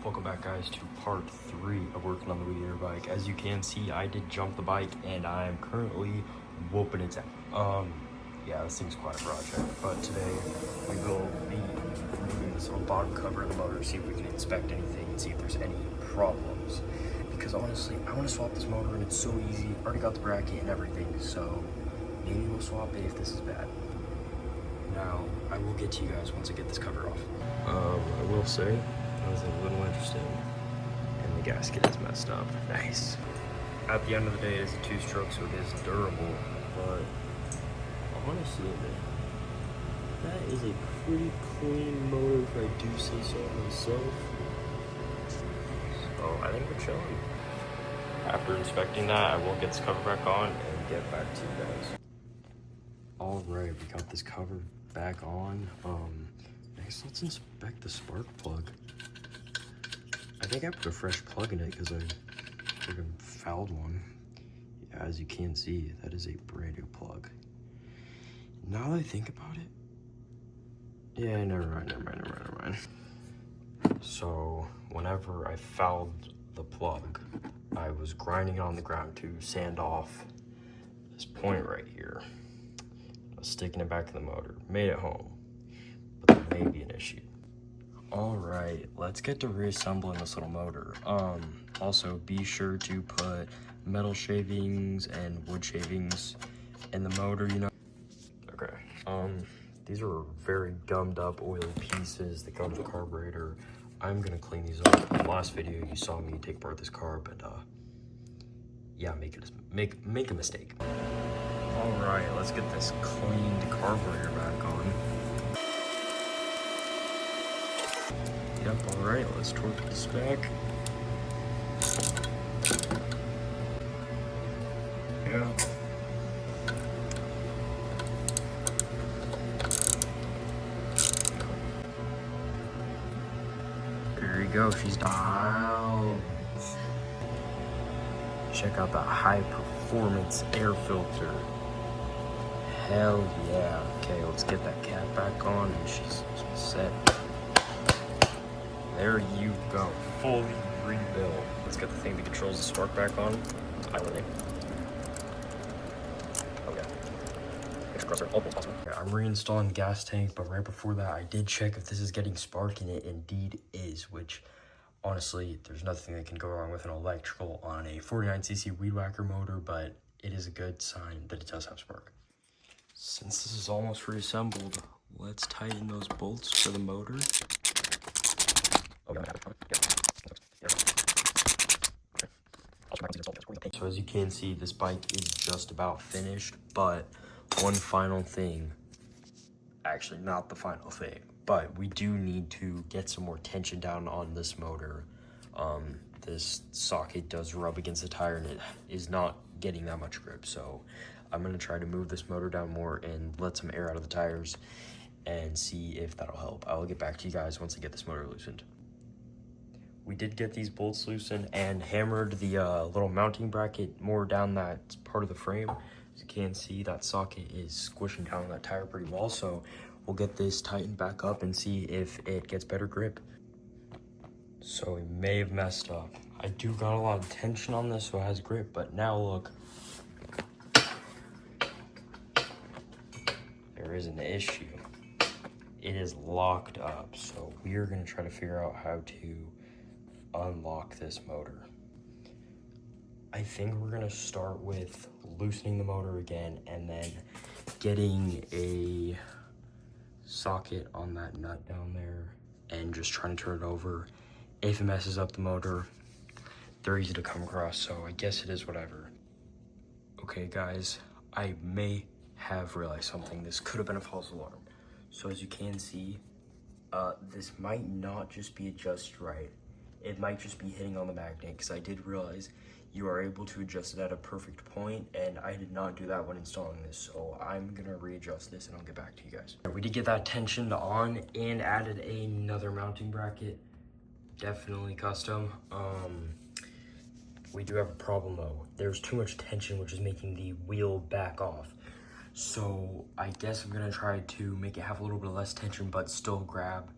Welcome back, guys, to part 3 of working on the Weed Eater bike. As you can see, I did jump the bike and I am currently whooping its ass. Yeah, this thing's quite a project, but today we will be removing this little bottom cover of the motor, see if we can inspect anything and see if there's any problems. Because honestly, I want to swap this motor and it's so easy. Already got the bracket and everything, so maybe we'll swap it if this is bad. Now, I will get to you guys once I get this cover off. I will say, I was a little interesting, and the gasket is messed up. Nice. At the end of the day, it's a 2-stroke, so it is durable, but honestly, that is a pretty clean motor if I do say so myself. So I think we're chilling. After inspecting that, I will get this cover back on and get back to you guys. All right, we got this cover back on. Next, let's inspect the spark plug. I think I put a fresh plug in it because I freaking fouled one. Yeah, as you can see, that is a brand new plug. Now that I think about it, yeah, never mind. So whenever I fouled the plug, I was grinding it on the ground to sand off this point right here. I was sticking it back in the motor. Made it home, but there may be an issue. All right, let's get to reassembling this little motor. Also be sure to put metal shavings and wood shavings in the motor, you know. Okay, these are very gummed up oily pieces that go to the carburetor. I'm gonna clean these up. In the last video, you saw me take apart this car, but yeah, make a mistake. All right, let's get this cleaned carburetor back on. Yep, all right, let's torque this back. Yeah. There you go, she's done. Check out that high performance air filter. Hell yeah. Okay, let's get that cap back on and she's set. There you go, fully rebuilt. Let's get the thing that controls the spark back on. Okay. Okay, I'm reinstalling the gas tank, but right before that, I did check if this is getting spark, and it indeed is, which honestly, there's nothing that can go wrong with an electrical on a 49cc weed whacker motor, but it is a good sign that it does have spark. Since this is almost reassembled, let's tighten those bolts for the motor. So as you can see, this bike is just about finished, but one final thing, actually not the final thing, but we do need to get some more tension down on this motor. This socket does rub against the tire and it is not getting that much grip, so I'm going to try to move this motor down more and let some air out of the tires and see if that'll help. I will get back to you guys once I get this motor loosened. We did get these bolts loosened and hammered the little mounting bracket more down that part of the frame. As you can see, that socket is squishing down on that tire pretty well, so we'll get this tightened back up and see if it gets better grip. So we may have messed up. I do got a lot of tension on this, so it has grip, but now look. There is an issue. It is locked up, so we are going to try to figure out how to unlock this motor. I think we're going to start with loosening the motor again and then getting a socket on that nut down there and just trying to turn it over. If it messes up the motor, they're easy to come across, so I guess it is whatever. Okay guys, I may have realized something. This could have been a false alarm. So as you can see, this might not just be adjusted right. It might just be hitting on the magnet, because I did realize you are able to adjust it at a perfect point, and I did not do that when installing this, so I'm gonna readjust this and I'll get back to you guys. We did get that tensioned on and added another mounting bracket, definitely custom. We do have a problem though. There's too much tension, which is making the wheel back off. So I guess I'm gonna try to make it have a little bit less tension, but still grab.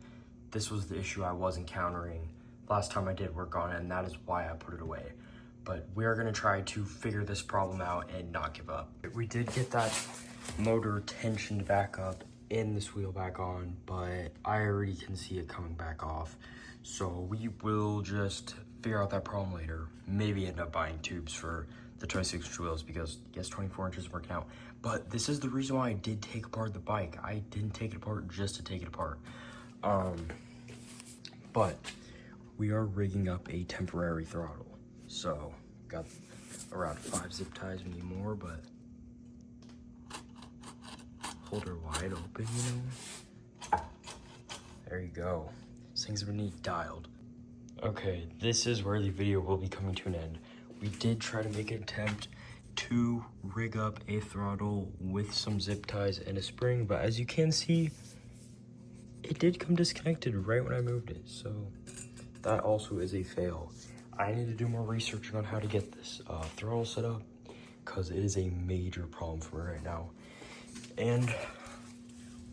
This was the issue I was encountering last time I did work on it, and that is why I put it away. But we are gonna try to figure this problem out and not give up. We did get that motor tensioned back up and this wheel back on, but I already can see it coming back off. So we will just figure out that problem later. Maybe end up buying tubes for the 26-inch wheels because yes, 24 inches is working out. But this is the reason why I did take apart the bike. I didn't take it apart just to take it apart. But we are rigging up a temporary throttle. So got around 5 zip ties. We need more, but hold her wide open, you know? There you go. These things we need dialed. Okay, this is where the video will be coming to an end. We did try to make an attempt to rig up a throttle with some zip ties and a spring, but as you can see, it did come disconnected right when I moved it. So that also is a fail. I need to do more research on how to get this throttle set up because it is a major problem for me right now. And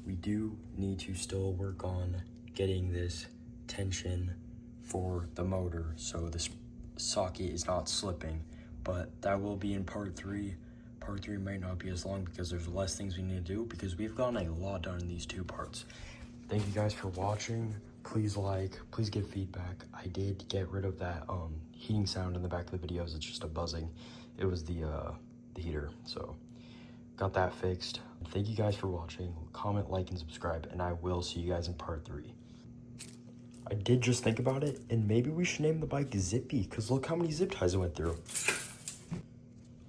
we do need to still work on getting this tension for the motor so this socket is not slipping, but that will be in part 3. Part 3 might not be as long because there's less things we need to do because we've gotten a lot done in these 2 parts. Thank you guys for watching. Please like, please give feedback. I did get rid of that heating sound in the back of the videos. It's just a buzzing. It was the heater, so got that fixed. Thank you guys for watching. Comment, like, and subscribe, and I will see you guys in part 3. I did just think about it, and maybe we should name the bike Zippy, because look how many zip ties I went through.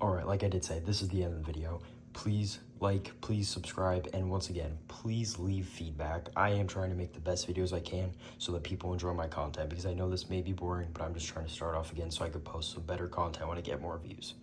Alright, like I did say, this is the end of the video. Please like, please subscribe, and once again, please leave feedback. I am trying to make the best videos I can so that people enjoy my content, because I know this may be boring, but I'm just trying to start off again so I could post some better content when I get more views.